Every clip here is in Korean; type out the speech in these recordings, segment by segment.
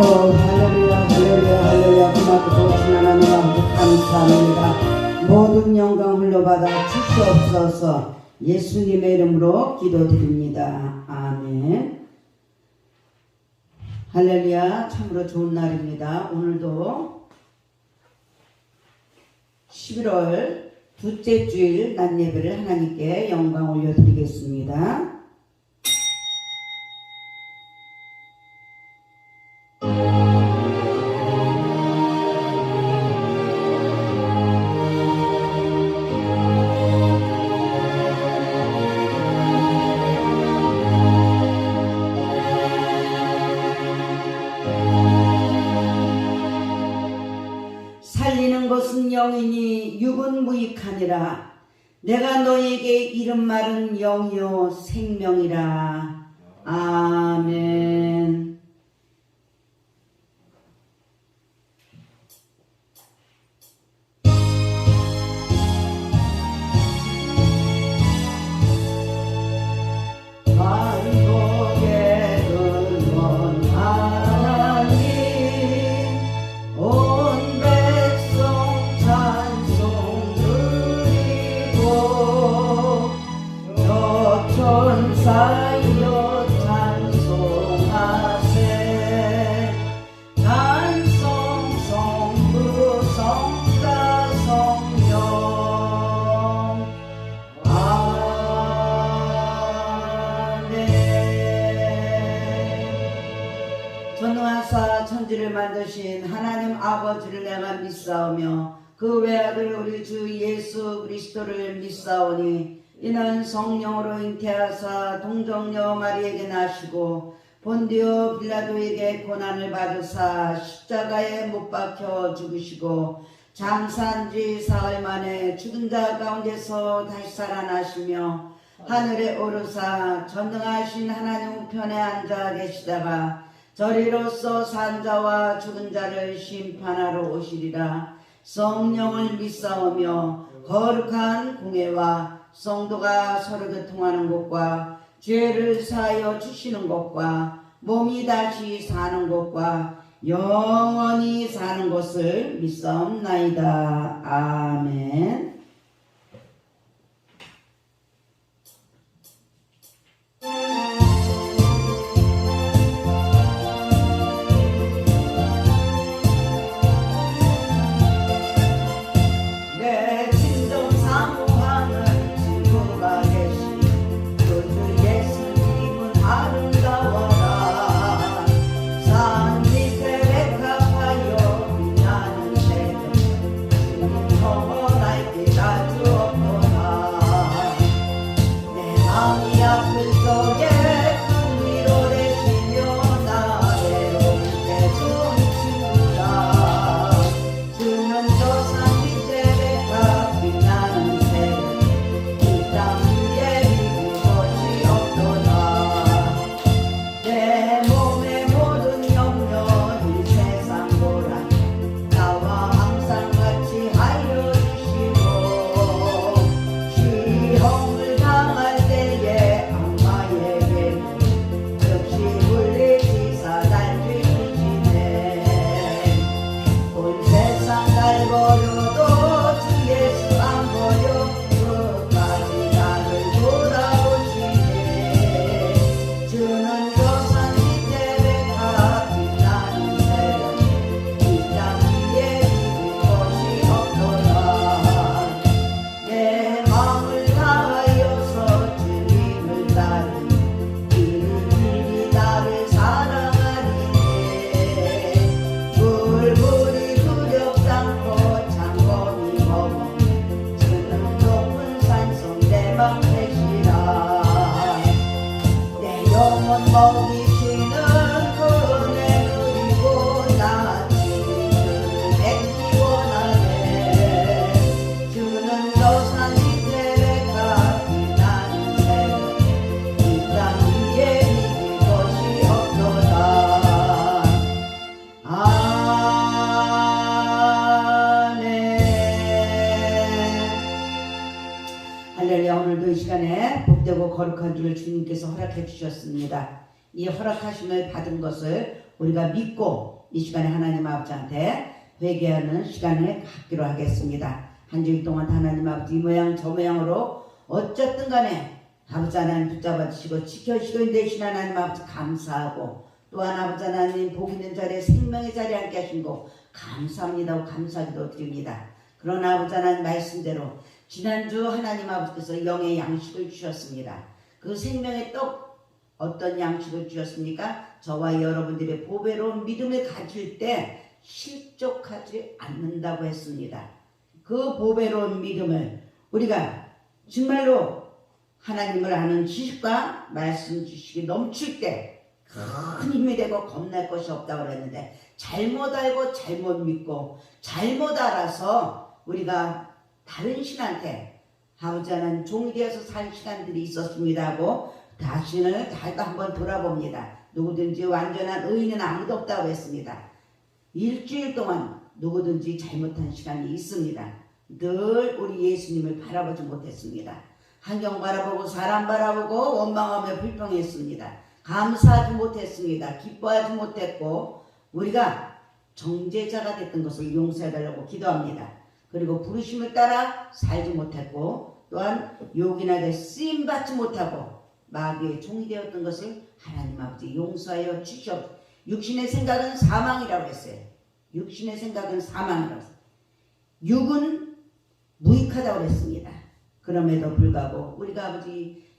할렐루야 할렐루야 할렐루야. 고맙고 좋으신 하나님 아버지 감사합니다. 모든 영광 흘러받아 주시옵소서. 예수님의 이름으로 기도드립니다. 아멘. 할렐루야. 참으로 좋은 날입니다. 오늘도 11월 둘째 주일 낮 예배를 하나님께 영광 올려드리겠습니다. 살리는 것은 영이니 육은 무익하니라. 내가 너에게 이른 말은 영이요 생명이라. 아멘. 천사여 찬송하세. 찬송 성부 성자 성령. 아멘. 전능하사 천지를 만드신 하나님 아버지를 내가 믿사오며 그 외아들 우리 주 예수 그리스도를 믿사오니 이는 성령으로 잉태하사 동정녀 마리에게 나시고 본디오 빌라도에게 고난을 받으사 십자가에 못 박혀 죽으시고 장사한 지 사흘 만에 죽은 자 가운데서 다시 살아나시며 하늘에 오르사 전능하신 하나님 우편에 앉아 계시다가 저리로서 산 자와 죽은 자를 심판하러 오시리라. 성령을 믿사오며 거룩한 공회와 성도가 서로 교통하는 것과 죄를 사하여 주시는 것과 몸이 다시 사는 것과 영원히 사는 것을 믿사옵나이다. 아멘. 오늘도 이 시간에 복되고 거룩한 주를 주님께서 허락해 주셨습니다. 이 허락하심을 받은 것을 우리가 믿고 이 시간에 하나님 아버지한테 회개하는 시간을 갖기로 하겠습니다. 한 주일 동안 하나님 아버지 이 모양 저 모양으로 어쨌든 간에 아버지 하나님 붙잡아 주시고 지켜주시고 되신 하나님 아버지 감사하고, 또한 아버지 하나님 복 있는 자리에 생명의 자리에 함께 하시고 감사합니다. 감사기도 드립니다. 그러나 아버지 하나님 말씀대로 지난주 하나님 아버지께서 영의 양식을 주셨습니다. 그 생명의 떡 어떤 양식을 주셨습니까? 저와 여러분들의 보배로운 믿음을 가질 때 실족하지 않는다고 했습니다. 그 보배로운 믿음을 우리가 정말로 하나님을 아는 지식과 말씀 지식이 넘칠 때 큰 힘이 되고 겁날 것이 없다고 그랬는데, 잘못 알고 잘못 믿고 잘못 알아서 우리가 다른 신한테 아버지 하나님 종이 되어서 살 시간들이 있었습니다 하고 자신을 잘 한번 돌아봅니다. 누구든지 완전한 의인은 아무도 없다고 했습니다. 일주일 동안 누구든지 잘못한 시간이 있습니다. 늘 우리 예수님을 바라보지 못했습니다. 환경 바라보고 사람 바라보고 원망하며 불평했습니다. 감사하지 못했습니다. 기뻐하지 못했고 우리가 정죄자가 됐던 것을 용서해달라고 기도합니다. 그리고 부르심을 따라 살지 못했고, 또한 요긴하게 쓰임받지 못하고 마귀의 종이 되었던 것을 하나님 아버지 용서하여 주시옵소서. 육신의 생각은 사망이라고 했어요. 육신의 생각은 사망이라고 했어요. 육은 무익하다고 했습니다. 그럼에도 불구하고 우리가 아버지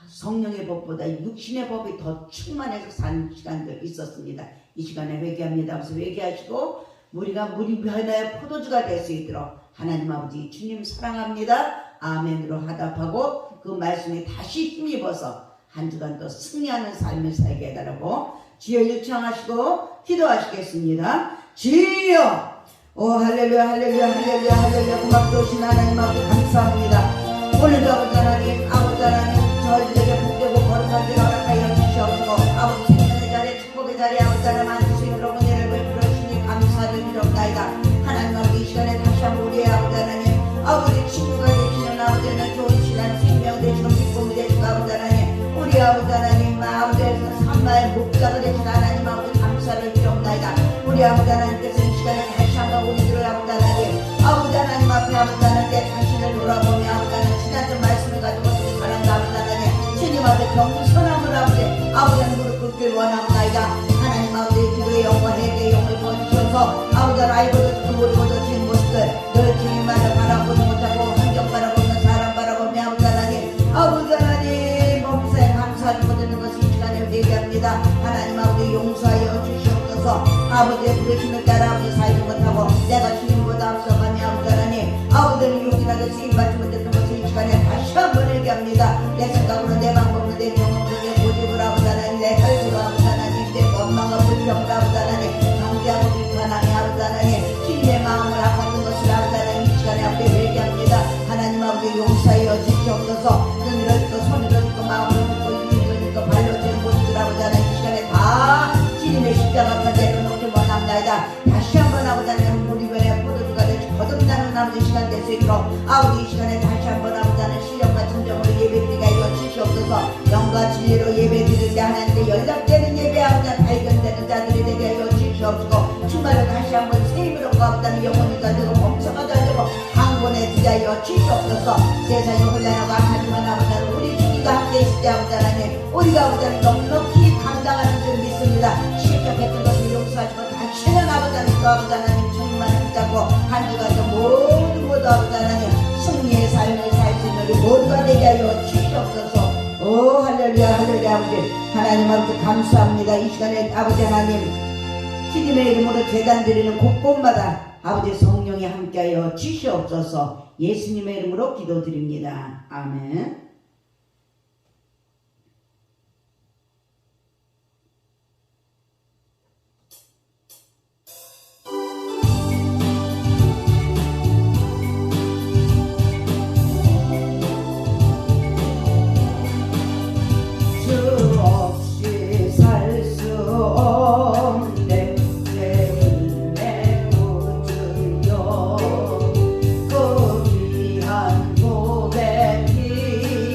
성령의 법보다 육신의 법이 더 충만해서 사는 시간들 있었습니다. 이 시간에 회개합니다. 그래서 회개하시고 우리가 물이 변하여 포도주가 될 수 있도록 하나님 아버지 주님 사랑합니다. 아멘으로 화답하고 그 말씀에 다시 힘입어서 한 주간 또 승리하는 삶을 살게 해달라고 주여 요청하시고 기도하시겠습니다. 주여! 오 할렐루야 할렐루야 할렐루야 할렐루야. 고맙도 오신 하나님 아버지 감사합니다. 오늘도 아버지 하나님 저희들에게 복되고 거룩한 길 허락하여 주시옵소서. 아버지 생명의 자리에 축복의 자리에 아버지 하나님 앉을 수 있도록 은혜를 베풀어 주시니 감사를 드리옵나이다. 하나님 아버지 이 시간에 다시 한번 우리의 아버지 하나님 아버지 친구가 되시는 아버지 하나님 좋은 시간 생명 되시고 기쁨이 되시고 아버지 하나님 우리 아버지 하나님 아버지에서 산마의 목자가 되신 하나님 아버지 감사를 드리옵나이다. 우리 아버지 하나님께서 이 시간에 다시 한번 우리들을 아버지 하나님 앞에 아버지 하나님 내 자신을 돌아보며 아버지 하나님 지난주 말씀을 가지고 사랑하는 아버지 하나님 주님 앞에 겸손함을 아버지 하나님 무릎 꿇길 원합나이다. 하나님 아버지 기도의 영과 회개의 영을 부어주셔서 아버지 하나님 알고도 듣고 모르고도 지은 모습들 늘 주님만을 바라보지 못하고 환경 바라보는 사람 바라보며 아버지 하나님 범사에 감사하지 못하는 것을 이 시간에 회개합니다. 하나님 아버지 용서하여 주시옵소서. 아버지의 부르심을 따라 아버지 살지 못하고 내가 주님보다 앞서가며 아버지 하나님 아버지는 용기나게 쓰임받지 못했던 것을 이 시간에 다시 한번 얘기합니다. 내 생각으로 내 방법으로 내 경험으로 내 고집으로 아버지 하나님 내 혈기로 아버지 하나님 내 원망과 불평으로 아버지 하나님 경계하고 불편함이 아버지 하나님 주님의 마음을 아팠던 것을 아버지 하나님 이 시간에 앞에 회개합니다. 하나님 아버지 용서하여 주시옵소서. 눈으로 듣고 손으로 듣고 마음으로 듣고 입으로 듣고 발로 듣는 모습들 아버지 하나님 이 시간에 다 주님의 십자가 앞에 내려놓기 원합니다. 다시 한번 아버지 하나님 우리 변에 포도주가 되시 거듭나는 남은 시간 될 수 있도록 아버지 이 시간에 다시 한번 아버지 하나님 신령과 진정으로 예배드리게 하여 주시옵소서. 영과 진리로 예배드릴 때 하나님께 연락되는 예배 아버지 발견되는 자들이 되게 하여 주시옵소서. 주말로 다시 한번 세임으로 아버지 하나님 영혼이 되고 범사가 되고 강권에 드리하여 주시옵소서. 세상이 혼란하고 하지만 아버지 하나님 우리 주님과 함께 있을 때 아버지 하나님 우리가 아버지 하나님 넉넉히 감당하는 줄 믿습니다. 실격했던 것을 용서하시고 다시는 아버지 하나님과 아버지 하나님 주님만 붙잡고 한 주간도 모두 아버지 하나님 승리의 삶을 살 수 있는 우리 모두가 되게 하여 주시옵소서. 오 할렐루야 할렐루야. 아버지 하나님 아버지 감사합니다. 이 시간에 아버지 하나님 주님의 이름으로 제단 드리는 곳곳마다 아버지 성령이 함께하여 주시옵소서. 예수님의 이름으로 기도드립니다. 아멘. 그 귀한 고백이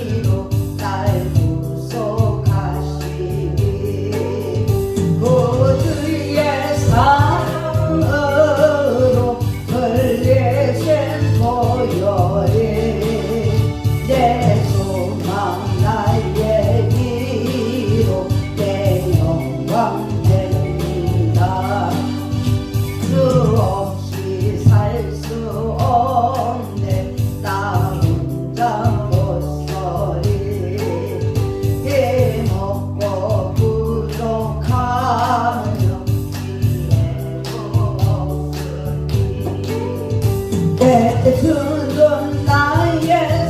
주는 나의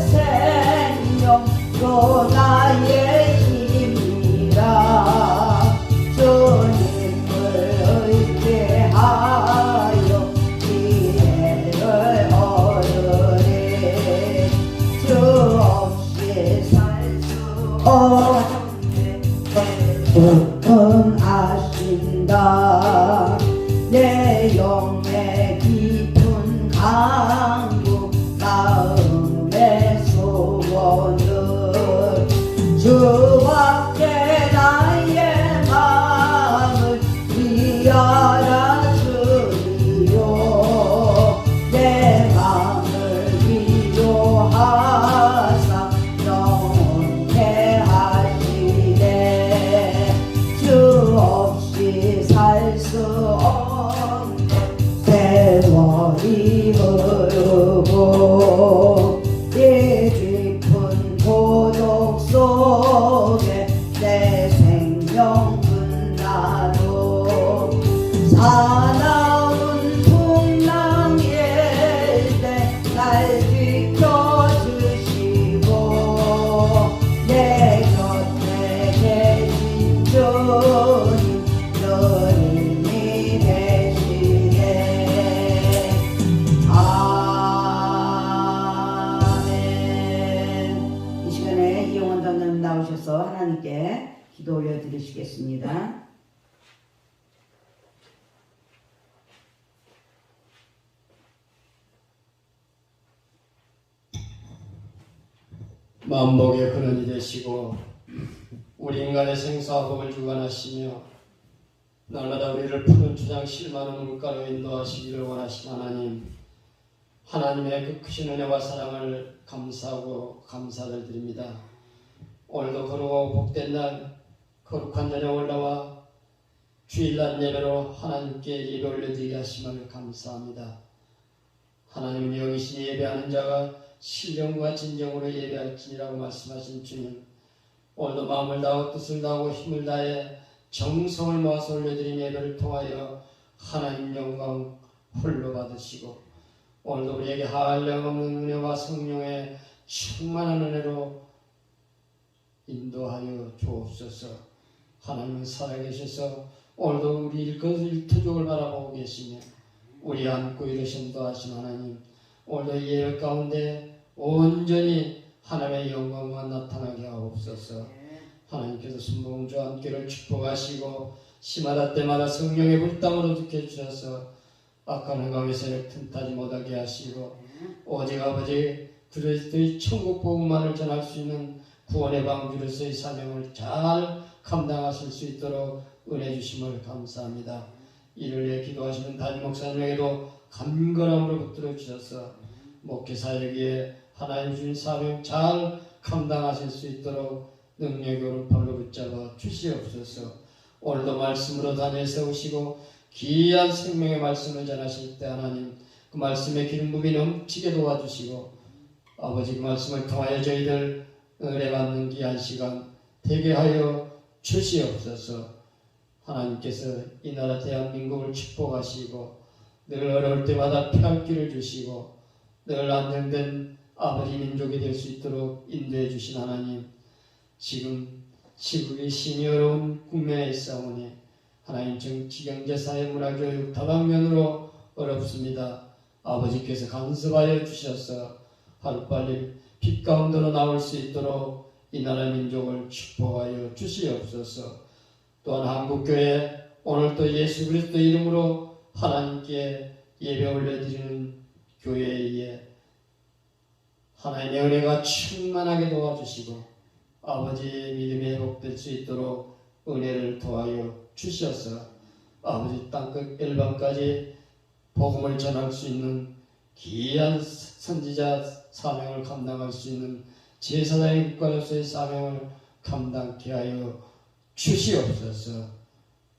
생명 또 나의 힘이라 주님을 의지하여 지혜를 얻으리 주 없이 살 수 없네 조금 아신다 내 영의 깊은 강구 마음의 소원을 주밖에 나의 마음을 위하라 주리요 내 마음을 위로하사 영원케 하시네 주 없이 살 수 없네 세월이 흐르고 이 깊은 고독 속에 내 생명 끝나도 사나운 풍랑일 때 날 지켜주시고 내 곁에 계신 주님 늘 힘이 되시네 아멘. 이 시간에 이용원 장로님 나오셔서 하나님께 기도 올려드리시겠습니다. 만복의 근원이 되시고 우리 인간의 생사와 복을 주관하시며 날마다 우리를 푸른 주장 실만한 물가로 인도하시기를 원하신 하나님, 하나님의 그 크신 은혜와 사랑을 감사하고 감사를 드립니다. 오늘도 거룩하고 복된 날 거룩한 저녁을 나와 주일날 예배로 하나님께 예배 올려드리게 하심을 감사합니다. 하나님은 영이신 예배하는 자가 신령과 진정으로 예배할지니라고 말씀하신 주님, 오늘도 마음을 다하고 뜻을 다하고 힘을 다해 정성을 모아서 올려드린 예배를 통하여 하나님 영광 홀로 받으시고 오늘도 우리에게 한량없는 은혜와 성령의 충만한 은혜로 인도하여 주옵소서. 하나님은 살아계셔서 오늘도 우리 일터족을 바라보고 계시며 우리 안고 이르신다 하신 하나님, 오늘도 예배 가운데 온전히 하나님의 영광만 나타나게 하옵소서. 하나님께서 순봉주와 함께를 축복하시고 시마다 때마다 성령의 불담으로 지켜주셔서 악한 행함의 세력 틈타지 못하게 하시고 오직 아버지 그리스도의 천국 복음만을 전할 수 있는 구원의 방주로서의 사명을 잘 감당하실 수 있도록 은혜 주심을 감사합니다. 이를 위해 기도하시는 담임 목사님에게도 간절함으로 붙들어 주셔서 목회사역에 하나님 주신 사명 잘 감당하실 수 있도록 능력의 오른팔로 붙잡아 주시옵소서. 오늘도 말씀으로 다녀 세우시고 귀한 생명의 말씀을 전하실 때 하나님 그 말씀의 기름 부음이 넘치게 도와주시고 아버지 그 말씀을 통하여 저희들 은혜 받는 귀한 시간 되게 하여 주시옵소서. 하나님께서 이 나라 대한민국을 축복하시고 늘 어려울 때마다 피할 길을 주시고 늘 안정된 아버지 민족이 될 수 있도록 인도해 주신 하나님, 지금 시국이 심히 어려운 국면에 있사오니 하나님 정치, 경제, 사회, 문화, 교육 다방면으로 어렵습니다. 아버지께서 간섭하여 주셔서 하루빨리 빛 가운데로 나올 수 있도록 이 나라 민족을 축복하여 주시옵소서. 또한 한국교회 오늘도 예수 그리스도 이름으로 하나님께 예배 올려드리는 교회에 하나님의 은혜가 충만하게 도와주시고 아버지의 믿음이 회복될 수 있도록 은혜를 도와여 주셔서 아버지 땅끝 열방까지 복음을 전할 수 있는 귀한 선지자 사명을 감당할 수 있는 제사장의 국가로서의 사명을 감당케 하여 주시옵소서.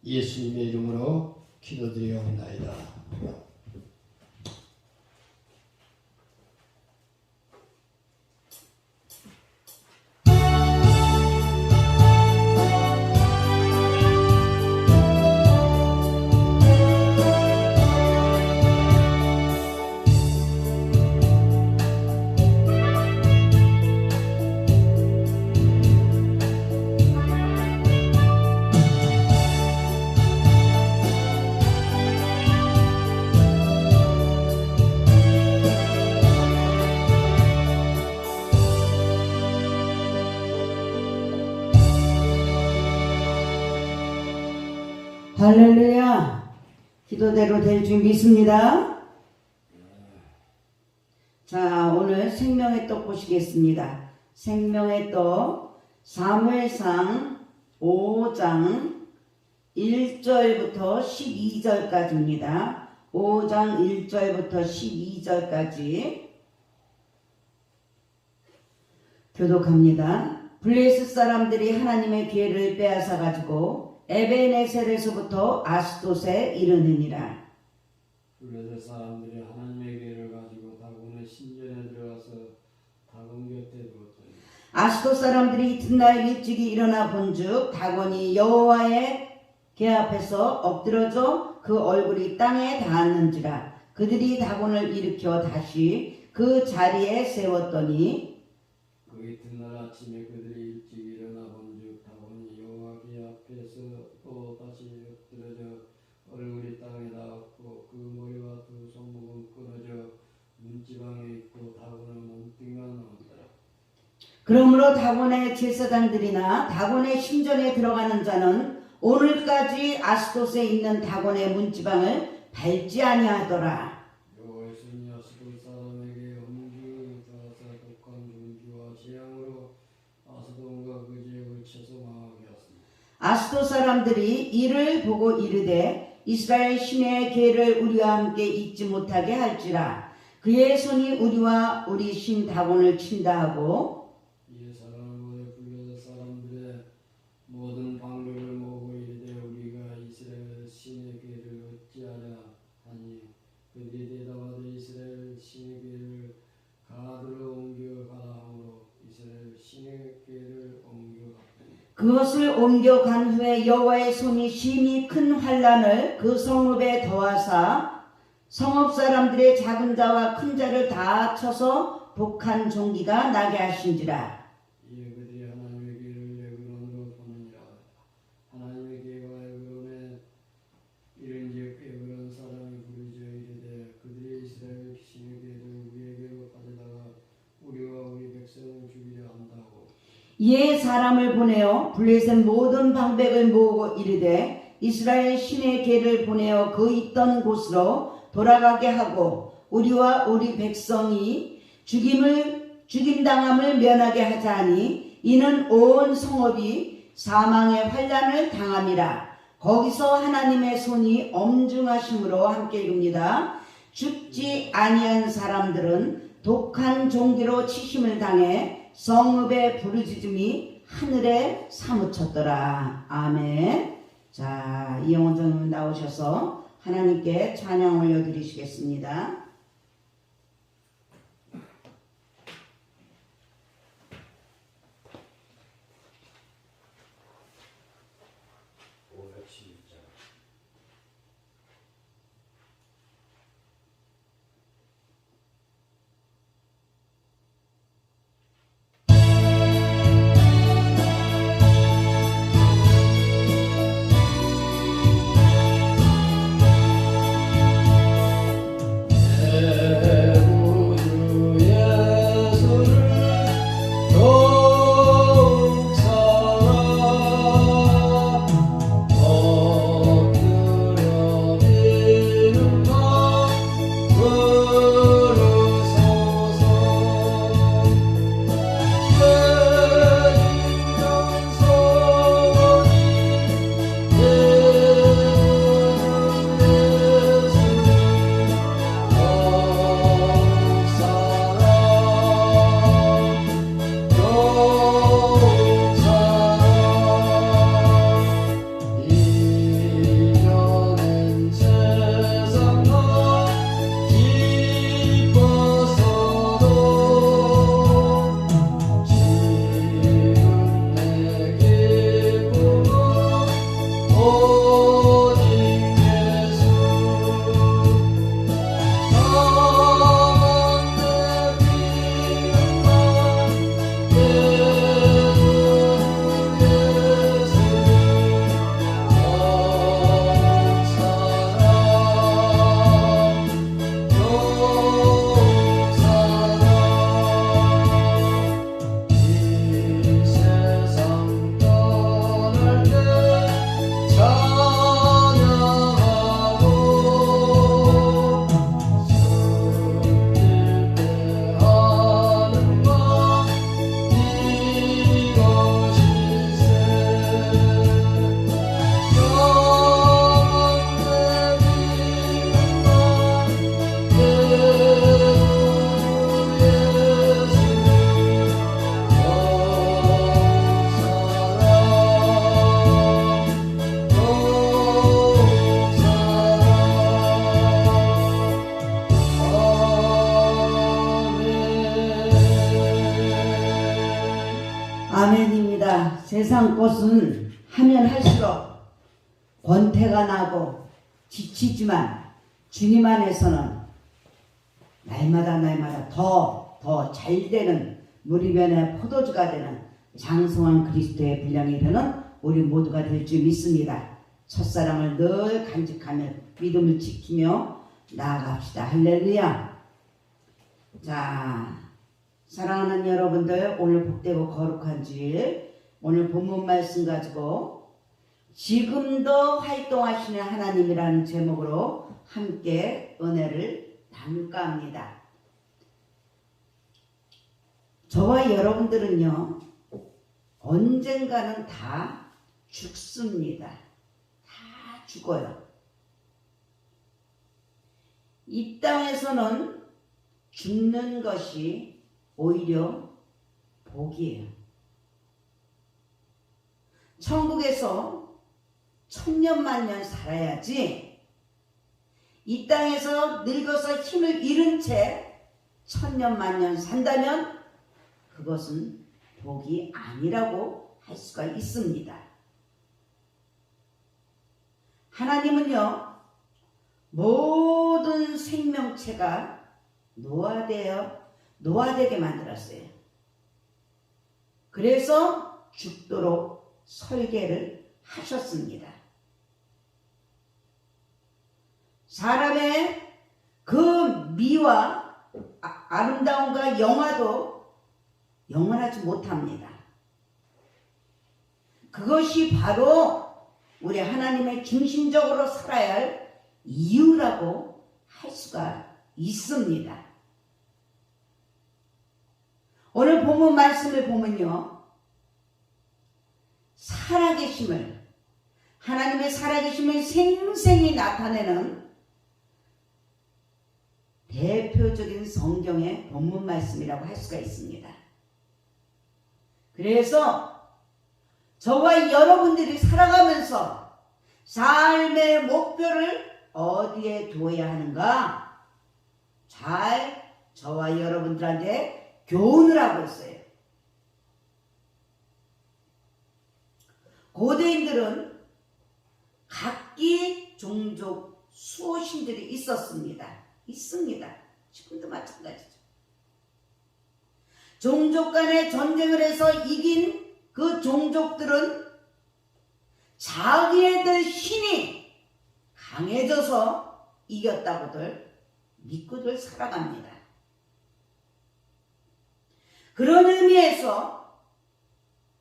예수님의 이름으로 기도드리옵나이다. 할렐루야. 기도대로 될 줄 믿습니다. 자, 오늘 생명의 떡 보시겠습니다. 생명의 떡 사무엘상 5장 1절부터 12절까지입니다. 5장 1절부터 12절까지 교독합니다. 블레셋 사람들이 하나님의 기회를 빼앗아 가지고 에베네셀에서부터 아스돗에 이르느니라. 블레셋 사람들이 하나님의 기회를 가지고 다곤의 신전에 들어가서 다곤 곁에 두었더니 아스돗 사람들이 이튿날 일찍이 일어나 본즉 다곤이 여호와의 궤 앞에서 엎드러져 그 얼굴이 땅에 닿았는지라. 그들이 다곤을 일으켜 다시 그 자리에 세웠더니 그 이튿날 아침에 그들이 일찍 일어나 본즉 다곤이 여호와 궤 앞에서 또 다시 엎드러져 얼굴이 땅에 닿았고 그 머리와 두 손목은 끊어져 문지방에 있고 다곤은 몸뚱이만 남았더라. 그러므로 다곤의 제사장들이나 다곤의 신전에 들어가는 자는 오늘까지 아스돗에 있는 다곤의 문지방을 밟지 아니하더라. 여호와의 손이 아스돗 사람에게 엄중히 가사 독한 종기와 재앙으로 아스돗과 그 지역을 쳐서 망하게 하였습니다. 아스돗 사람들이 이를 보고 이르되 이스라엘 신의 궤를 우리와 함께 잊지 못하게 할지라. 그의 손이 우리와 우리 신 다곤을 친다 하고 이에 사람은 블레셋 사람들의 모든 방법을 모으고 이르되 우리가 이스라엘 신의 궤를 어찌하랴 하니 그들이 대답하되 이스라엘 신의 궤를 가드로 옮겨가라 하므로 이스라엘 신의 궤를 옮겨갔더니 그것을 옮겨간 후에 여호와의 손이 심히 큰 환란을 그 성읍에 더하사 성읍 사람들의 작은 자와 큰 자를 다 쳐서 독한 종기가 나게 하신지라. 이에 그들이 하나님의 궤를 에브론으로 보느니라. 하나님의 궤가 에브론에 이른즉 에브론 사람이 부르짖어 이르되 그들이 이스라엘 신의 궤를 우리에게로 가져다가 우리와 우리 백성을 죽이려 한다고. 이에 사람을 보내어 블레셋 모든 방백을 모으고 이르되 이스라엘 신의 궤를 보내어 그 있던 곳으로 돌아가게 하고 우리와 우리 백성이 죽임당함을 면하게 하자 하니 이는 온 성읍이 사망의 환란을 당함이라. 거기서 하나님의 손이 엄중하심으로 함께 읽습니다. 죽지 아니한 사람들은 독한 종기로 치심을 당해 성읍의 부르짖음이 하늘에 사무쳤더라. 아멘. 자, 이영원 장님 나오셔서 하나님께 찬양 올려드리시겠습니다. 511장. 세상 것은 하면 할수록 권태가 나고 지치지만 주님 안에서는 날마다 더 잘 되는 무리변의 포도주가 되는 장성한 그리스도의 분량이 되는 우리 모두가 될 줄 믿습니다. 첫사랑을 늘 간직하며 믿음을 지키며 나아갑시다. 할렐루야. 자, 사랑하는 여러분들, 오늘 복되고 거룩한 주일, 오늘 본문 말씀 가지고 지금도 활동하시는 하나님이라는 제목으로 함께 은혜를 나눌까 합니다. 저와 여러분들은요, 언젠가는 다 죽습니다. 다 죽어요. 이 땅에서는 죽는 것이 오히려 복이에요. 천국에서 천년만년 살아야지 이 땅에서 늙어서 힘을 잃은 채 천년만년 산다면 그것은 복이 아니라고 할 수가 있습니다. 하나님은요, 모든 생명체가 노화되게 만들었어요. 그래서 죽도록 설계를 하셨습니다. 사람의 그 미와 아름다움과 영화도 영원하지 못합니다. 그것이 바로 우리 하나님의 중심적으로 살아야 할 이유라고 할 수가 있습니다. 오늘 본문 말씀을 보면요, 하나님의 살아계심을 생생히 나타내는 대표적인 성경의 본문 말씀이라고 할 수가 있습니다. 그래서 저와 여러분들이 살아가면서 삶의 목표를 어디에 두어야 하는가? 잘 저와 여러분들한테 교훈을 하고 있어요. 고대인들은 각기 종족 수호신들이 있습니다. 지금도 마찬가지죠. 종족 간의 전쟁을 해서 이긴 그 종족들은 자기네들 신이 강해져서 이겼다고들 믿고들 살아갑니다. 그런 의미에서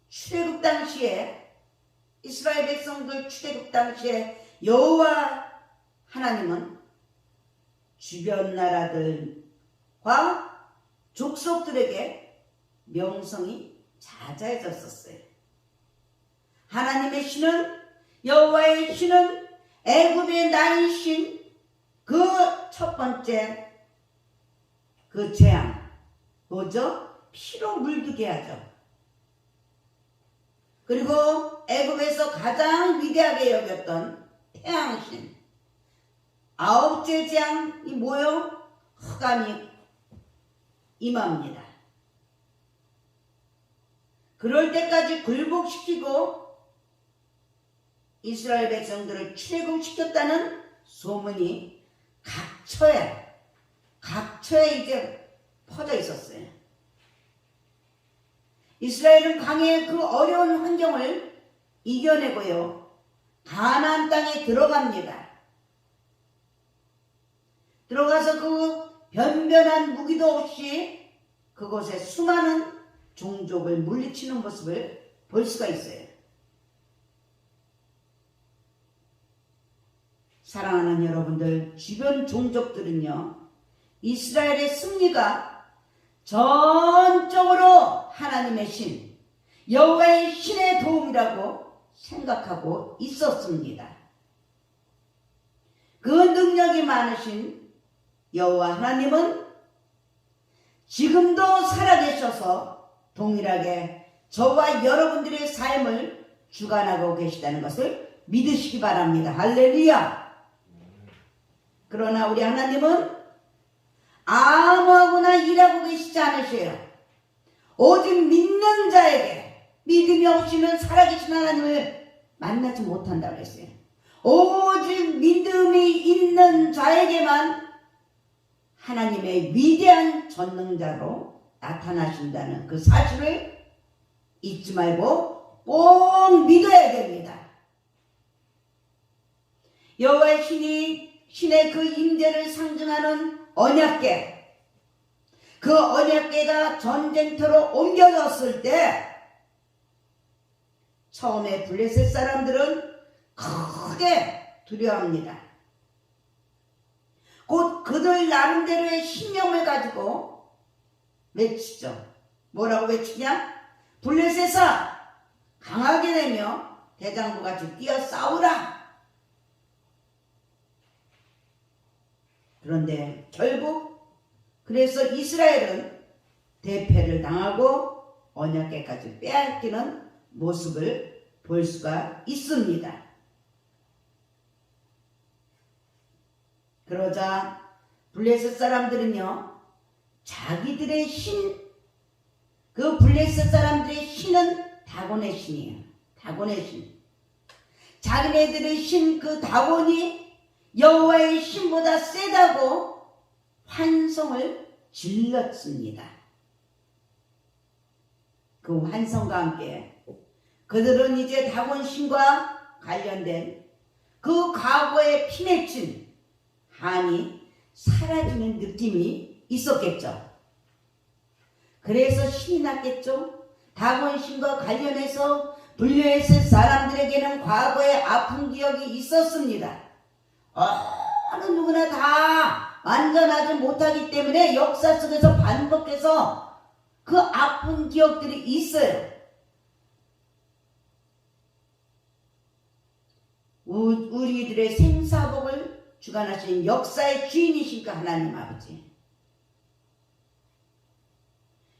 출애굽 당시에 이스라엘 백성들 출애굽 당시에 여호와 하나님은 주변 나라들과 족속들에게 명성이 자자해졌었어요. 하나님의 신은, 여호와의 신은 애굽의 나인 신, 그 첫 번째 그 재앙 뭐죠? 피로 물들게 하죠. 그리고 애굽에서 가장 위대하게 여겼던 태양신, 아홉째 재앙이 뭐요? 흑암이 임합니다. 그럴 때까지 굴복시키고 이스라엘 백성들을 출애굽시켰다는 소문이 각처에 이제 퍼져 있었어요. 이스라엘은 강의 그 어려운 환경을 이겨내고요, 가나안 땅에 들어갑니다. 들어가서 그 변변한 무기도 없이 그곳에 수많은 종족을 물리치는 모습을 볼 수가 있어요. 사랑하는 여러분들, 주변 종족들은요, 이스라엘의 승리가 전적으로 하나님의 신, 여호와의 신의 도움이라고 생각하고 있었습니다. 그 능력이 많으신 여호와 하나님은 지금도 살아계셔서 동일하게 저와 여러분들의 삶을 주관하고 계시다는 것을 믿으시기 바랍니다. 할렐루야. 그러나 우리 하나님은 아무하고나 일하고 계시지 않으셔요. 오직 믿는 자에게 믿음이 없이는 살아계신 하나님을 만나지 못한다고 했어요. 오직 믿음이 있는 자에게만 하나님의 위대한 전능자로 나타나신다는 그 사실을 잊지 말고 꼭 믿어야 됩니다. 여호와의 신의 그 임재를 상징하는 언약궤, 그 언약궤가 전쟁터로 옮겨졌을 때 처음에 블레셋 사람들은 크게 두려워합니다. 곧 그들 나름대로의 신념을 가지고 외치죠. 뭐라고 외치냐? 블레셋아, 강하게 되며 대장부같이 뛰어 싸우라. 그런데 결국 그래서 이스라엘은 대패를 당하고 언약궤까지 빼앗기는 모습을 볼 수가 있습니다. 그러자 블레셋 사람들은요, 자기들의 신, 그 블레셋 사람들의 신은 다곤의 신이에요. 다곤의 신. 자기네들의 신, 그 다곤이 여호와의 신보다 세다고 환성을 질렀습니다. 그 환성과 함께 그들은 이제 다곤 신과 관련된 그 과거의 피맺힌 한이 사라지는 느낌이 있었겠죠. 그래서 신이 났겠죠. 다곤 신과 관련해서 블레셋 사람들에게는 과거의 아픈 기억이 있었습니다. 어느 누구나 다 완전하지 못하기 때문에 역사 속에서 반복해서 그 아픈 기억들이 있어요. 우리들의 생사복을 주관하신 역사의 주인이신 그 하나님 아버지,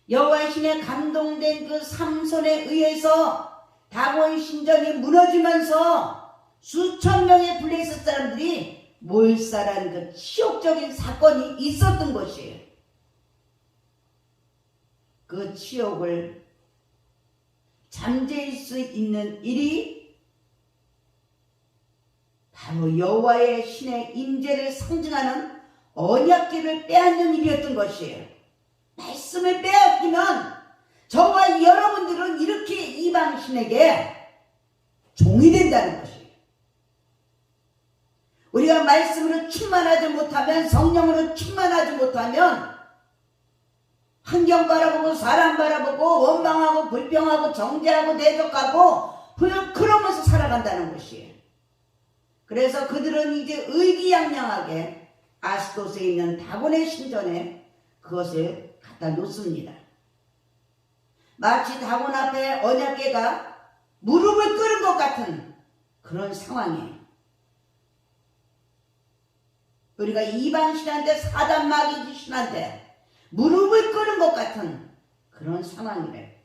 여호와의 신에 감동된 그 삼손에 의해서 다곤 신전이 무너지면서 수천 명의 블레셋 사람들이 몰살한 그 치욕적인 사건이 있었던 것이에요. 그 치욕을 잠재울 수 있는 일이 바로 여호와의 신의 임재를 상징하는 언약궤를 빼앗는 일이었던 것이에요. 말씀을 빼앗기면 저와 여러분들은 이렇게 이방 신에게 종이 된다는 것이에요. 우리가 말씀으로 충만하지 못하면, 성령으로 충만하지 못하면 환경 바라보고 사람 바라보고 원망하고 불평하고 정죄하고 대적하고 그러면서 살아간다는 것이에요. 그래서 그들은 이제 의기양양하게 아스돗에 있는 다곤의 신전에 그것을 갖다 놓습니다. 마치 다곤 앞에 언약궤가 무릎을 꿇은 것 같은 그런 상황이에요. 우리가 이방 신한테, 사단 마귀 신한테 무릎을 꿇은 것 같은 그런 상황이래.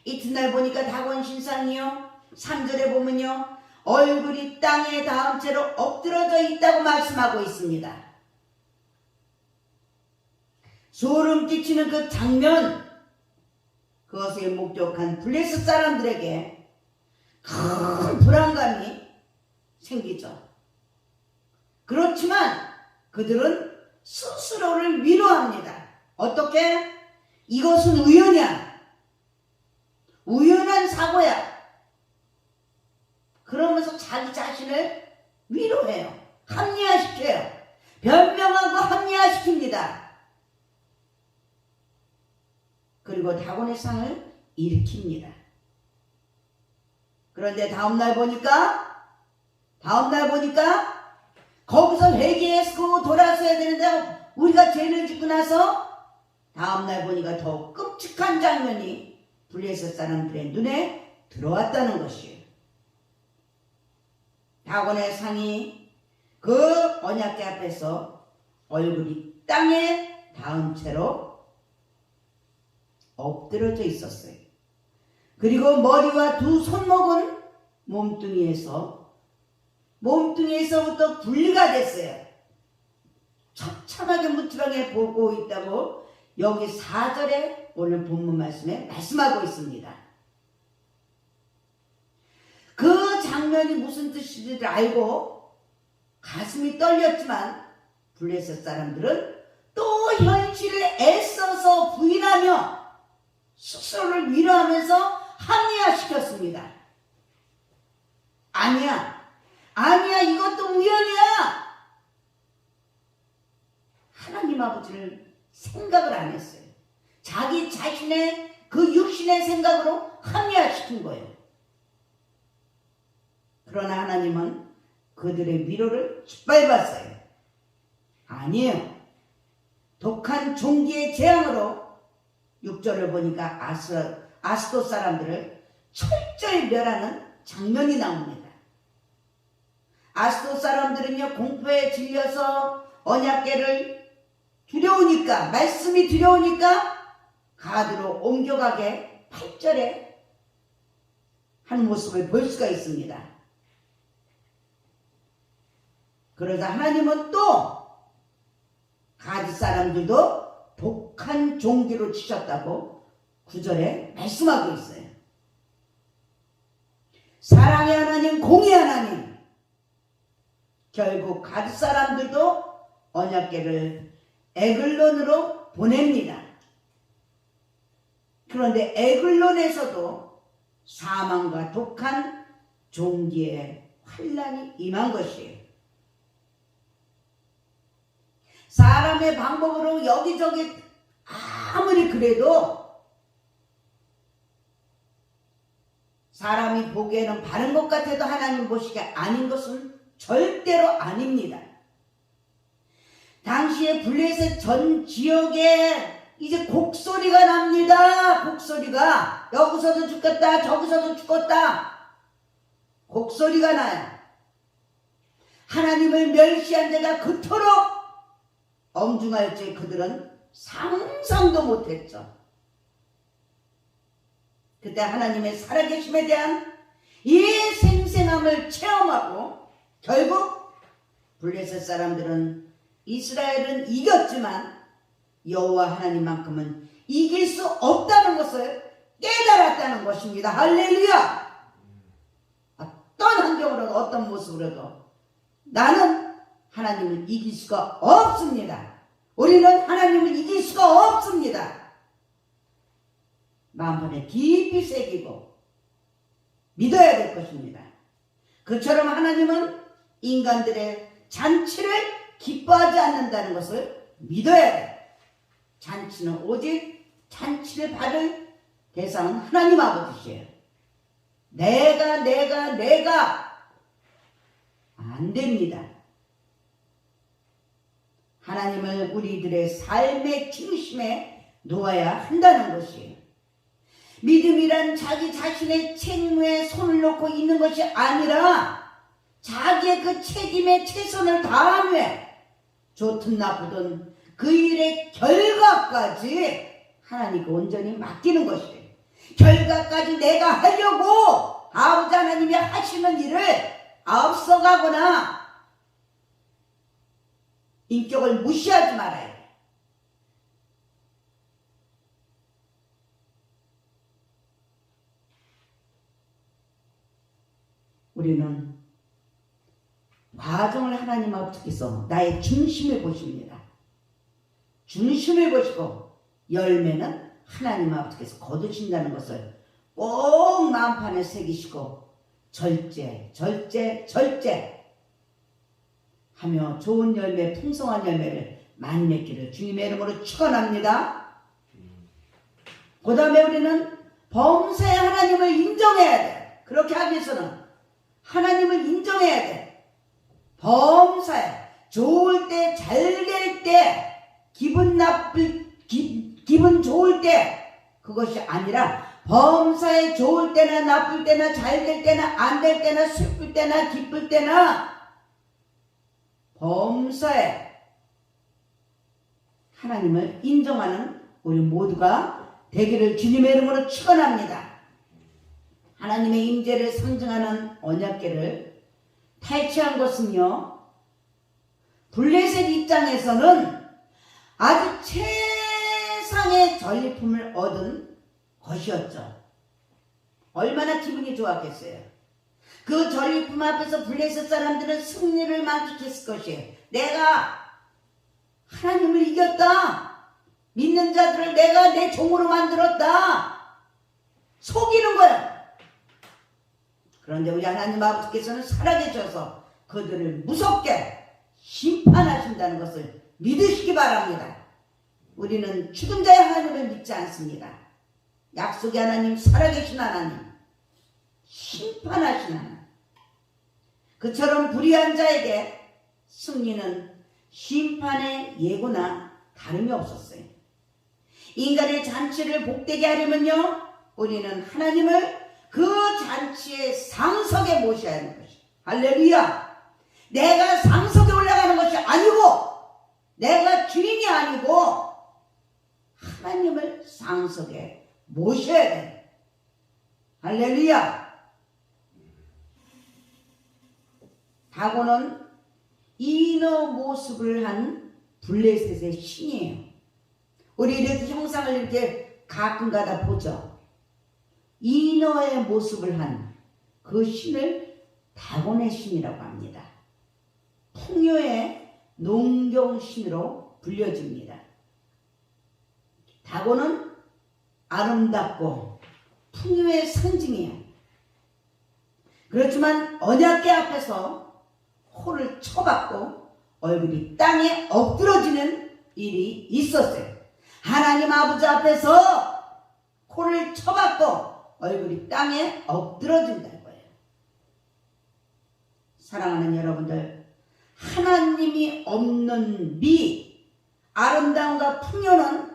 이튿날 보니까 다곤 신상이요, 3절에 보면요, 얼굴이 땅에 닿은 채로 엎드러져 있다고 말씀하고 있습니다. 소름 끼치는 그 장면, 그것에 목격한 블레셋 사람들에게 큰 불안감이 생기죠. 그렇지만 그들은 스스로를 위로합니다. 어떻게? 이것은 우연이야. 우연한 사고야. 그러면서 자기 자신을 위로해요. 합리화시켜요. 변명하고 합리화시킵니다. 그리고 다곤의 상을 일으킵니다. 그런데 다음날 보니까 거기서 회개해서 돌아서야 되는데 우리가 죄를 짓고 나서 다음날 보니까 더 끔찍한 장면이 블레셋 사람들의 눈에 들어왔다는 것이에요. 다곤의 상이 그 언약궤 앞에서 얼굴이 땅에 닿은 채로 엎드려져 있었어요. 그리고 머리와 두 손목은 몸뚱이에서부터 분리가 됐어요. 처참하게 무찌르게 보고 있다고 여기 4절에 오늘 본문 말씀에 말씀하고 있습니다. 그 장면이 무슨 뜻인지를 알고 가슴이 떨렸지만 블레셋 사람들은 또 현실을 애써서 부인하며 스스로를 위로하면서 합리화시켰습니다. 아니야, 아니야, 이것도 우연이야. 하나님 아버지를 생각을 안 했어요. 자기 자신의 그 육신의 생각으로 합리화시킨 거예요. 그러나 하나님은 그들의 위로를 짓밟았어요. 아니에요. 독한 종기의 재앙으로 6절을 보니까 아스돗 사람들을 철저히 멸하는 장면이 나옵니다. 아스돗 사람들은요, 공포에 질려서 언약궤를 두려우니까, 말씀이 두려우니까 가드로 옮겨가게 8절에 한 모습을 볼 수가 있습니다. 그러자 하나님은 또 가드 사람들도 독한 종기로 치셨다고 9절에 말씀하고 있어요. 사랑의 하나님, 공의 하나님, 결국 가드 사람들도 언약궤를 에글론으로 보냅니다. 그런데 에글론에서도 사망과 독한 종기의 환란이 임한 것이에요. 사람의 방법으로 여기저기 아무리 그래도 사람이 보기에는 바른 것 같아도 하나님 보시기에 아닌 것은 절대로 아닙니다. 당시에 블레셋 전 지역에 이제 곡소리가 납니다. 곡소리가 여기서도 죽겠다, 저기서도 죽겠다. 곡소리가 나요. 하나님을 멸시한 자가 그토록 엄중할 줄 그들은 상상도 못했죠. 그때 하나님의 살아계심에 대한 이 생생함을 체험하고 결국 블레셋 사람들은 이스라엘은 이겼지만 여호와 하나님만큼은 이길 수 없다는 것을 깨달았다는 것입니다. 할렐루야. 어떤 환경으로도 어떤 모습으로도 나는 하나님을 이길 수가 없습니다. 우리는 하나님을 이길 수가 없습니다. 마음판에 깊이 새기고 믿어야 될 것입니다. 그처럼 하나님은 인간들의 잔치를 기뻐하지 않는다는 것을 믿어야 돼요. 잔치는 오직 잔치를 받을 대상은 하나님 아버지시에요. 내가 안 됩니다. 하나님을 우리들의 삶의 중심에 놓아야 한다는 것이에요. 믿음이란 자기 자신의 책무에 손을 놓고 있는 것이 아니라 자기의 그 책임에 최선을 다한 후에 좋든 나쁘든 그 일의 결과까지 하나님께 온전히 맡기는 것이에요. 결과까지 내가 하려고 아버지 하나님이 하시는 일을 앞서가거나 인격을 무시하지 말아야 돼. 우리는 과정을 하나님 아버지께서 나의 중심을 보십니다. 중심을 보시고 열매는 하나님 아버지께서 거두신다는 것을 꼭 마음판에 새기시고 절제 하며 좋은 열매, 풍성한 열매를 많이 맺기를 주님의 이름으로 축원합니다. 그 다음에 우리는 범사의 하나님을 인정해야 돼. 그렇게 하기 위해서는 하나님을 인정해야 돼. 범사에 좋을 때, 잘 될 때, 기분 좋을 때, 그것이 아니라 범사에 좋을 때나 나쁠 때나 잘 될 때나 안 될 때나 슬플 때나 기쁠 때나 범사에 하나님을 인정하는 우리 모두가 되기를 주님의 이름으로 축원합니다. 하나님의 임재를 상징하는 언약궤를 탈취한 것은요, 블레셋 입장에서는 아주 최상의 전리품을 얻은 것이었죠. 얼마나 기분이 좋았겠어요. 그 전리품 앞에서 블레셋 사람들은 승리를 만끽했을 것이에요. 내가 하나님을 이겼다. 믿는 자들을 내가 내 종으로 만들었다. 속이는 거야. 그런데 우리 하나님 아버지께서는 살아계셔서 그들을 무섭게 심판하신다는 것을 믿으시기 바랍니다. 우리는 죽은 자의 하나님을 믿지 않습니다. 약속의 하나님, 살아계신 하나님, 심판하신 하나님. 그처럼 불의한 자에게 승리는 심판의 예고나 다름이 없었어요. 인간의 잔치를 복되게 하려면요, 우리는 하나님을 그 잔치의 상석에 모셔야 하는 것이에요. 할렐루야! 내가 상석에 올라가는 것이 아니고, 내가 주인이 아니고 하나님을 상석에 모셔야 돼. 할렐루야! 다곤은 인어 모습을 한 블레셋의 신이에요. 우리 이렇게 형상을 이렇게 가끔가다 보죠. 인어의 모습을 한 그 신을 다곤의 신이라고 합니다. 풍요의 농경신으로 불려집니다. 다곤은 아름답고 풍요의 상징이에요. 그렇지만 언약궤 앞에서 코를 쳐박고 얼굴이 땅에 엎드러지는 일이 있었어요. 하나님 아버지 앞에서 코를 쳐박고 얼굴이 땅에 엎드러진다는 거예요. 사랑하는 여러분들, 하나님이 없는 미, 아름다움과 풍요는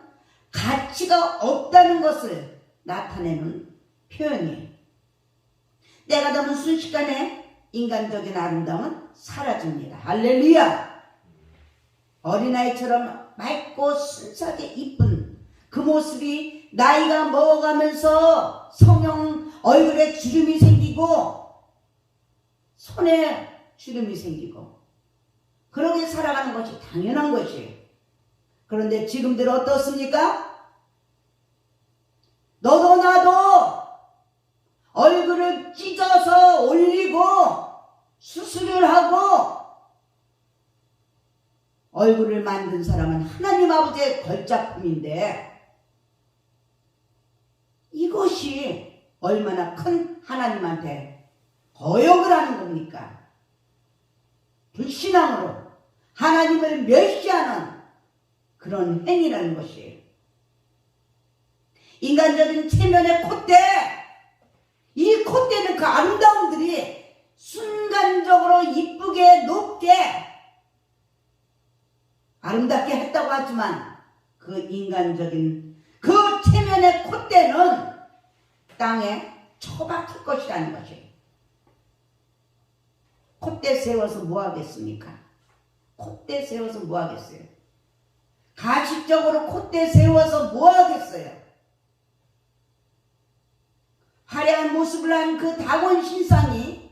가치가 없다는 것을 나타내는 표현이에요. 때가 되면 순식간에 인간적인 아름다움은 사라집니다. 할렐루야! 어린아이처럼 맑고 순수하게 이쁜 그 모습이 나이가 먹어가면서 성형 얼굴에 주름이 생기고 손에 주름이 생기고 그렇게 살아가는 것이 당연한 것이에요. 그런데 지금들 어떻습니까? 너도 나도 얼굴을 찢어서 올리고 수술을 하고 얼굴을 만든 사람은 하나님 아버지의 걸작품인데 이것이 얼마나 큰 하나님한테 거역을 하는 겁니까? 불신앙으로 하나님을 멸시하는 그런 행위라는 것이에요. 인간적인 체면의 콧대, 이 콧대는 그 아름다움들이 순간적으로 이쁘게 높게 아름답게 했다고 하지만 그 인간적인 그 체면의 콧대는 땅에 처박힐 것이라는 것이에요. 콧대 세워서 뭐 하겠습니까? 콧대 세워서 뭐 하겠어요? 가식적으로 콧대 세워서 뭐 하겠어요? 화려한 모습을 한 그 다곤 신상이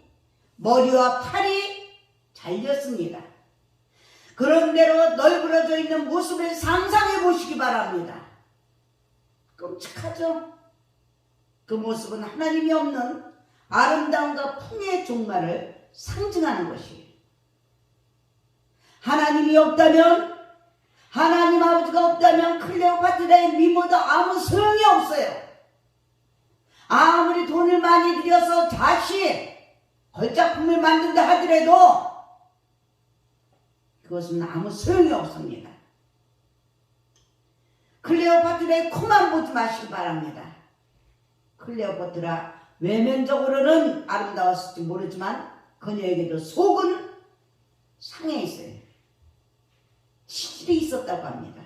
머리와 팔이 잘렸습니다. 그런대로 널브러져 있는 모습을 상상해 보시기 바랍니다. 끔찍하죠? 그 모습은 하나님이 없는 아름다움과 풍의 종말을 상징하는 것이에요. 하나님이 없다면, 하나님 아버지가 없다면 클레오파트라의 미모도 아무 소용이 없어요. 아무리 돈을 많이 들여서 다시 걸작품을 만든다 하더라도 그것은 아무 소용이 없습니다. 클레오파트라의 코만 보지 마시기 바랍니다. 클레오파트라 외면적으로는 아름다웠을지 모르지만 그녀에게도 속은 상해 있어요. 치질이 있었다고 합니다.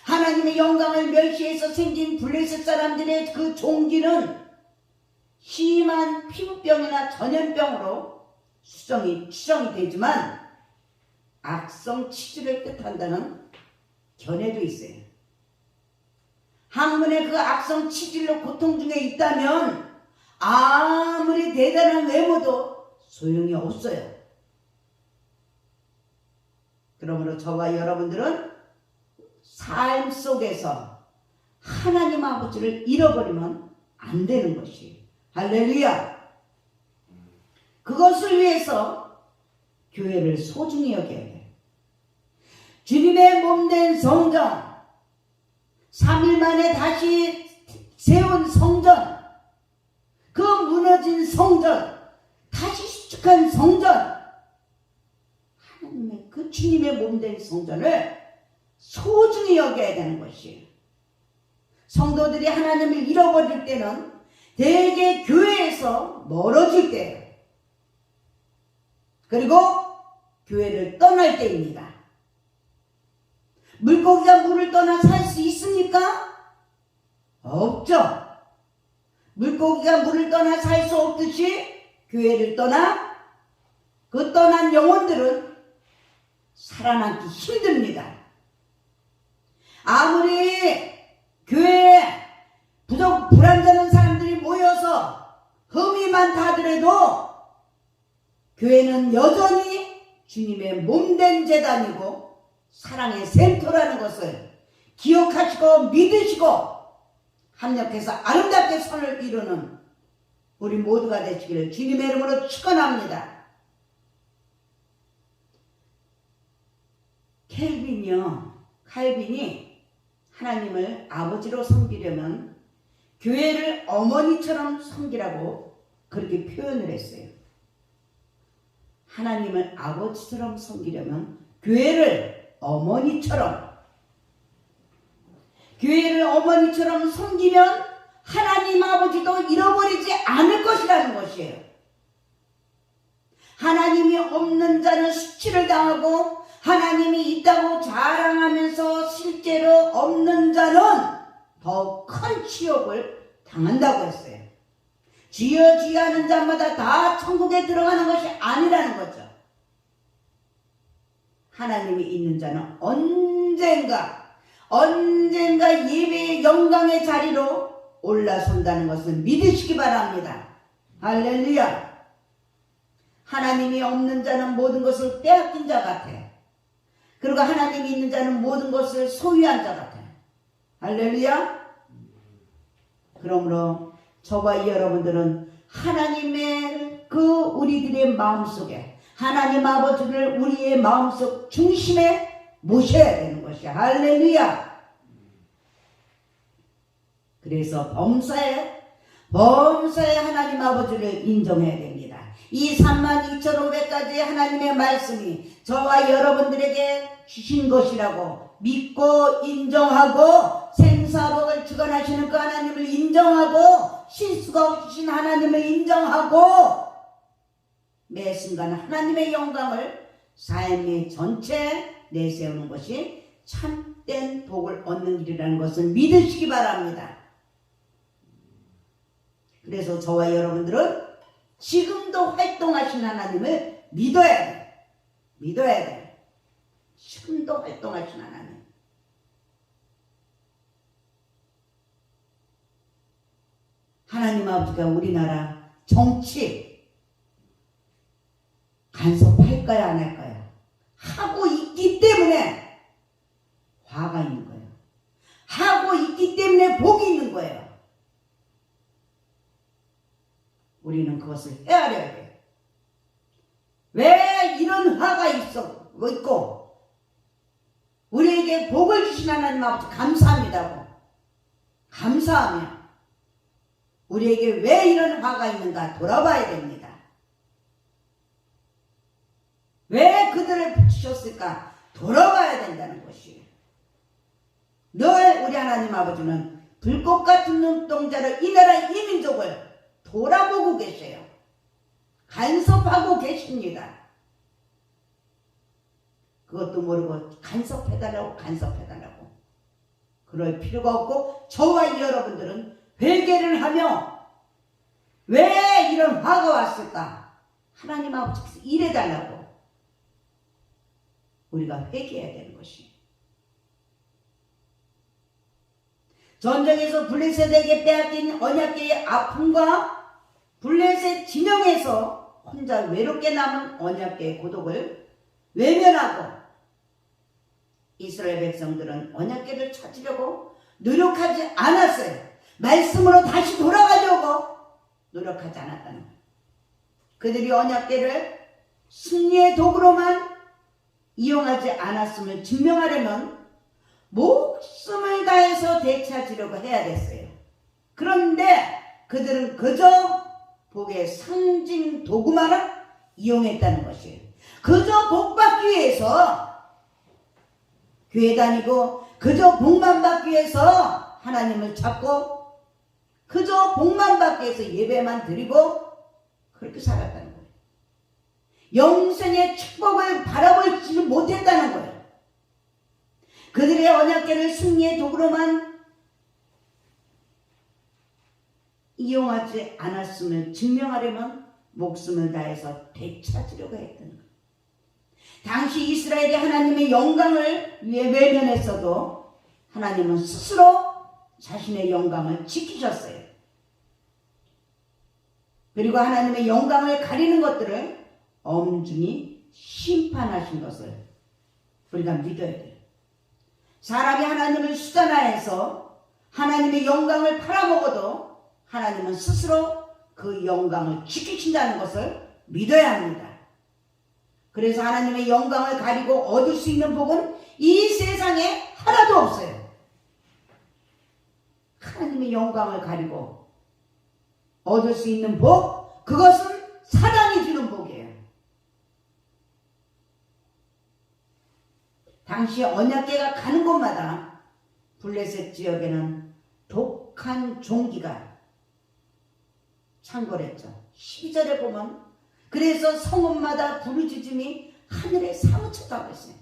하나님의 영광을 멸시해서 생긴 블레셋 사람들의 그 종기는 심한 피부병이나 전염병으로 추정이 되지만 악성 치질을 뜻한다는 견해도 있어요. 학문의 그 악성 치질로 고통 중에 있다면 아무리 대단한 외모도 소용이 없어요. 그러므로 저와 여러분들은 삶 속에서 하나님 아버지를 잃어버리면 안 되는 것이에요. 할렐루야! 그것을 위해서 교회를 소중히 여겨야 돼요. 주님의 몸된 성전, 3일 만에 다시 세운 성전, 그 무너진 성전, 다시 수축한 성전, 하나님의 그 주님의 몸된 성전을 소중히 여겨야 되는 것이에요. 성도들이 하나님을 잃어버릴 때는 대개 교회에서 멀어질 때예요. 그리고 교회를 떠날 때입니다. 물고기가 물을 떠나 살 수 있습니까? 없죠. 물고기가 물을 떠나 살 수 없듯이 교회를 떠나 그 떠난 영혼들은 살아남기 힘듭니다. 아무리 교회에 불완전한 사람들이 모여서 흠이 많다 하더라도 교회는 여전히 주님의 몸된 제단이고 사랑의 센터라는 것을 기억하시고 믿으시고 합력해서 아름답게 선을 이루는 우리 모두가 되시기를 주님의 이름으로 축원합니다. 칼빈이 하나님을 아버지로 섬기려면 교회를 어머니처럼 섬기라고 그렇게 표현을 했어요. 하나님을 아버지처럼 섬기려면 교회를 어머니처럼 섬기면 하나님 아버지도 잃어버리지 않을 것이라는 것이에요. 하나님이 없는 자는 수치를 당하고 하나님이 있다고 자랑하면서 실제로 없는 자는 더 큰 치욕을 당한다고 했어요. 주여 주여 하는 자마다 다 천국에 들어가는 것이 아니라는 거죠. 하나님이 있는 자는 언젠가 예배의 영광의 자리로 올라선다는 것을 믿으시기 바랍니다. 할렐루야. 하나님이 없는 자는 모든 것을 빼앗긴 자 같아. 그리고 하나님이 있는 자는 모든 것을 소유한 자 같아. 할렐루야. 그러므로 저와 여러분들은 하나님의 그 우리들의 마음속에 하나님 아버지를 우리의 마음속 중심에 모셔야 되는 것이야. 할렐루야. 그래서 범사에 하나님 아버지를 인정해야 됩니다. 이 32,500가지 하나님의 말씀이 저와 여러분들에게 주신 것이라고 믿고 인정하고 생사복을 주관하시는 그 하나님을 인정하고 실수가 없으신 하나님을 인정하고 매 순간 하나님의 영광을 삶의 전체에 내세우는 것이 참된 복을 얻는 길이라는 것을 믿으시기 바랍니다. 그래서 저와 여러분들은 지금도 활동하신 하나님을 믿어야 돼. 믿어야 돼. 지금도 활동하신 하나님. 하나님 아버지가 우리나라 정치 간섭할까요? 안 할까요? 하고 있기 때문에 화가 있는 거예요. 하고 있기 때문에 복이 있는 거예요. 우리는 그것을 헤아려야 돼요. 왜 이런 화가 있고 우리에게 복을 주신 하나님 아버지 감사합니다고 감사하며 우리에게 왜 이런 화가 있는가 돌아봐야 됩니다. 왜 그들을 붙이셨을까 돌아봐야 된다는 것이에요. 늘 우리 하나님 아버지는 불꽃 같은 눈동자로 이 나라 이 민족을 돌아보고 계세요. 간섭하고 계십니다. 그것도 모르고 간섭해달라고 그럴 필요가 없고 저와 여러분들은 회개를 하며 왜 이런 화가 왔을까? 하나님 아버지께서 이래달라고 우리가 회개해야 되는 것이에요. 전쟁에서 블레셋에게 빼앗긴 언약궤의 아픔과 블레셋 진영에서 혼자 외롭게 남은 언약궤의 고독을 외면하고 이스라엘 백성들은 언약궤를 찾으려고 노력하지 않았어요. 말씀으로 다시 돌아가려고 노력하지 않았다는 거예요. 그들이 언약궤를 승리의 도구로만 이용하지 않았음을 증명하려면 목숨을 다해서 되찾으려고 해야 됐어요. 그런데 그들은 그저 복의 상징 도구만을 이용했다는 것이에요. 그저 복 받기 위해서 교회 다니고 그저 복만 받기 위해서 하나님을 찾고 그저 복만 받기 위해서 예배만 드리고 그렇게 살았다는 거예요. 영생의 축복을 바라보지 못했다는 거예요. 그들의 언약궤를 승리의 도구로만 이용하지 않았음을 증명하려면 목숨을 다해서 되찾으려고 했던 거예요. 당시 이스라엘이 하나님의 영광을 위해 외면했어도 하나님은 스스로 자신의 영광을 지키셨어요. 그리고 하나님의 영광을 가리는 것들을 엄중히 심판하신 것을 우리가 믿어야 돼요. 사람이 하나님을 수단화해서 하나님의 영광을 팔아먹어도 하나님은 스스로 그 영광을 지키신다는 것을 믿어야 합니다. 그래서 하나님의 영광을 가리고 얻을 수 있는 복은 이 세상에 하나도 없어요. 하나님의 영광을 가리고 얻을 수 있는 복, 그것은 사단이 주는 복이에요. 당시 언약궤가 가는 곳마다 블레셋 지역에는 독한 종기가 창궐했죠. 12절에 보면 그래서 성읍마다 부르짖음이 하늘에 사무쳤다고 했어요.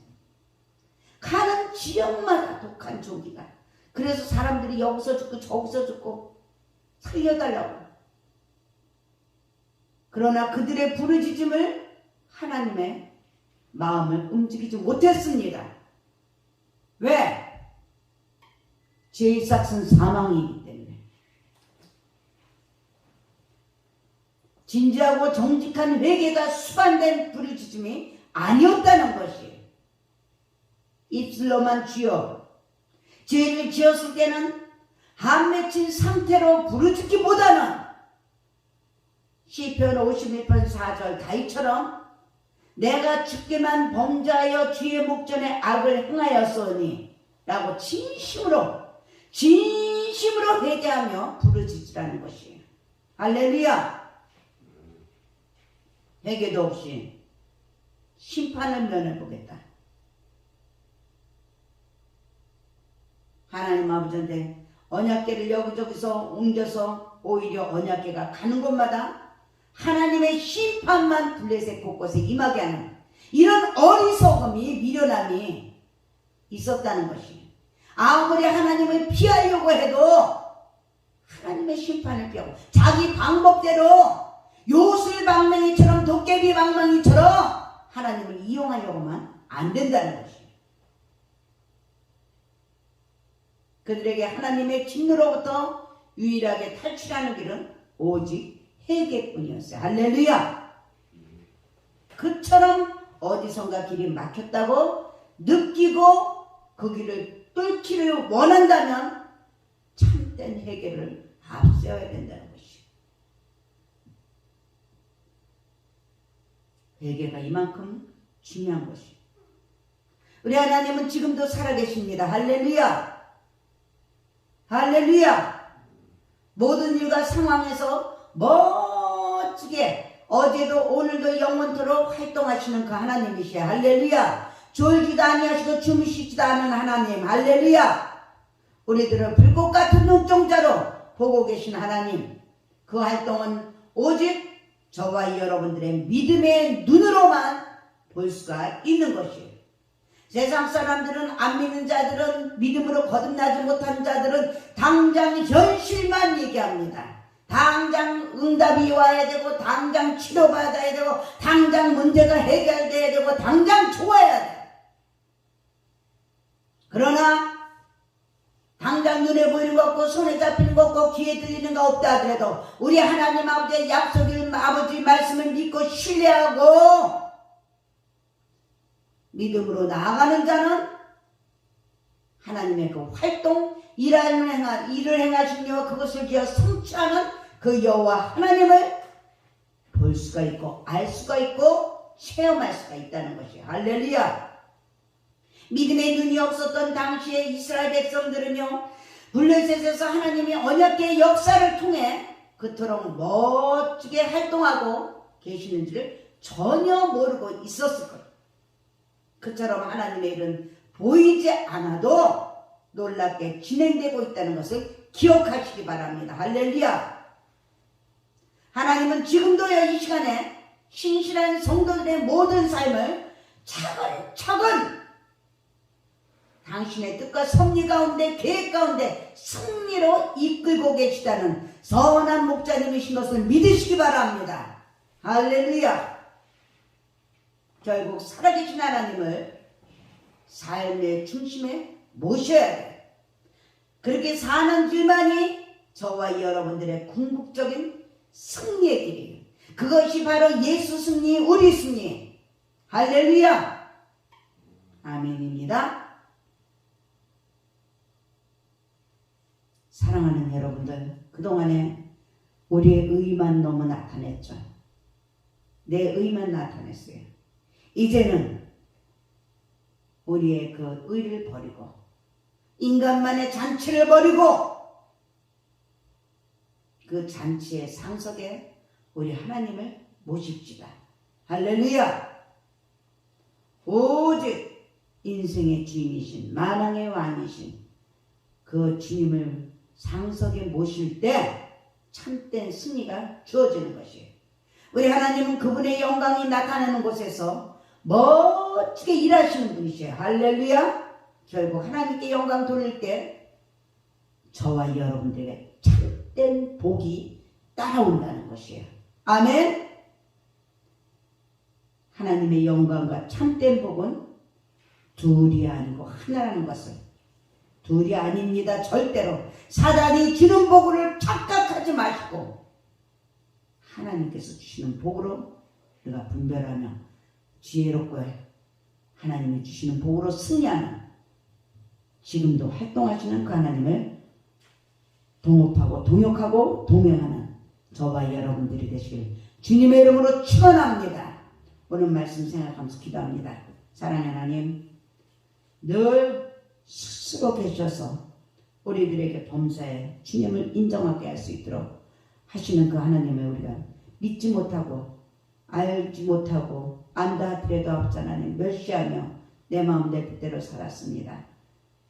가는 지역마다 독한 종기가. 그래서 사람들이 여기서 죽고 저기서 죽고 살려달라고. 그러나 그들의 부르짖음을 하나님의 마음을 움직이지 못했습니다. 왜? 죄의 삭은 사망이기 때문에. 진지하고 정직한 회개가 수반된 부르짖음이 아니었다는 것이에요. 입술로만 주여 죄를 지었을 때는 한맺힌 상태로 부르짖기보다는 시편 51편 4절 다윗처럼 내가 주께만 범죄하여 주의 목전에 악을 행하였으니 라고 진심으로 회개하며 부르짖으라는 것이에요. 할렐루야. 회개도 없이 심판을 면해보겠다. 하나님 아버지한테 언약궤를 여기저기서 옮겨서 오히려 언약궤가 가는 곳마다 하나님의 심판만 블레셋 곳곳에 임하게 하는 이런 어리석음이 미련함이 있었다는 것이. 아무리 하나님을 피하려고 해도 하나님의 심판을 피하고 자기 방법대로 요술방망이처럼 도깨비 방망이처럼 하나님을 이용하려고만 안 된다는 것이. 그들에게 하나님의 진노로부터 유일하게 탈출하는 길은 오직 회개뿐이었어요. 할렐루야. 그처럼 어디선가 길이 막혔다고 느끼고 그 길을 뚫기를 원한다면 참된 회개를 앞세워야 된다는 것이. 회개가 이만큼 중요한 것이. 우리 하나님은 지금도 살아계십니다. 할렐루야. 할렐루야. 모든 일과 상황에서 멋지게 어제도 오늘도 영원토록 활동하시는 그 하나님이시여. 할렐루야. 졸지도 아니하시고 주무시지도 않은 하나님. 할렐루야. 우리들을 불꽃 같은 눈동자로 보고 계신 하나님. 그 활동은 오직 저와 여러분들의 믿음의 눈으로만 볼 수가 있는 것이에요. 세상 사람들은, 안 믿는 자들은, 믿음으로 거듭나지 못한 자들은 당장 현실만 얘기합니다. 당장 응답이 와야 되고, 당장 치료받아야 되고, 당장 문제가 해결돼야 되고, 당장 좋아야 돼. 그러나 당장 눈에 보이는 거 없고 손에 잡히는 거 없고 귀에 들리는 거 없다 하더라도 우리 하나님 아버지의 약속을, 아버지 말씀을 믿고 신뢰하고 믿음으로 나아가는 자는 하나님의 그 활동, 일을 행하시며 그것을 기어 성취하는 그 여호와 하나님을 볼 수가 있고 알 수가 있고 체험할 수가 있다는 것이 할렐루야. 믿음의 눈이 없었던 당시의 이스라엘 백성들은요, 블레셋에서 하나님이 언약궤의 역사를 통해 그토록 멋지게 활동하고 계시는지를 전혀 모르고 있었을 거예요. 그처럼 하나님의 일은 보이지 않아도 놀랍게 진행되고 있다는 것을 기억하시기 바랍니다. 할렐루야. 하나님은 지금도요, 이 시간에 신실한 성도들의 모든 삶을 차근차근 당신의 뜻과 섭리 가운데, 계획 가운데 승리로 이끌고 계시다는 선한 목자님이신 것을 믿으시기 바랍니다. 할렐루야. 결국 살아계신 하나님을 삶의 중심에 모셔야 돼요. 그렇게 사는 길만이 저와 여러분들의 궁극적인 승리의 길이에요. 그것이 바로 예수 승리, 우리 승리. 할렐루야. 아멘입니다. 사랑하는 여러분들, 그동안에 우리의 의만 너무 나타냈죠. 내 의만 나타냈어요. 이제는 우리의 그 의를 버리고 인간만의 잔치를 버리고 그 잔치의 상석에 우리 하나님을 모십시다. 할렐루야. 오직 인생의 주인이신 만왕의 왕이신 그 주님을 상석에 모실 때 참된 승리가 주어지는 것이에요. 우리 하나님은 그분의 영광이 나타나는 곳에서 멋지게 일하시는 분이세요. 할렐루야. 결국 하나님께 영광 돌릴 때 저와 여러분들에게 참된 복이 따라온다는 것이에요. 아멘. 하나님의 영광과 참된 복은 둘이 아니고 하나라는 것을, 둘이 아닙니다. 절대로 사단이 주는 복을 착각하지 마시고 하나님께서 주시는 복으로 우리가 분별하며 지혜롭고 하나님이 주시는 복으로 승리하는, 지금도 활동하시는 그 하나님을 동업하고 동역하고 동행하는 저와 여러분들이 되시길 주님의 이름으로 축원합니다. 오늘 말씀 생각하면서 기도합니다. 사랑하는 하나님, 늘 스스로 계셔서 우리들에게 범사에 주님을 인정하게 할 수 있도록 하시는 그 하나님을 우리가 믿지 못하고 알지 못하고 안다 하더라도 아버지 하나님 멸시하며 내 마음 내 뜻대로 살았습니다.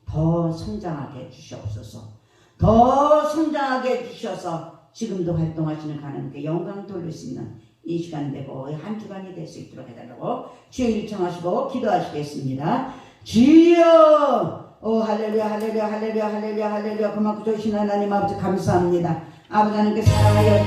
더 성장하게 해주시옵소서. 더 성장하게 해주셔서 지금도 활동하시는 하나님께 영광 돌릴 수 있는 이 시간 되고 한 주간이 될 수 있도록 해달라고 주의 일청하시고 기도하시겠습니다. 주여, 오 할렐루야 할렐루야 할렐루야 할렐루야 할렐루야. 그만큼 좋으신 하나님 아버지 감사합니다. 아버지 하나님께 사랑하여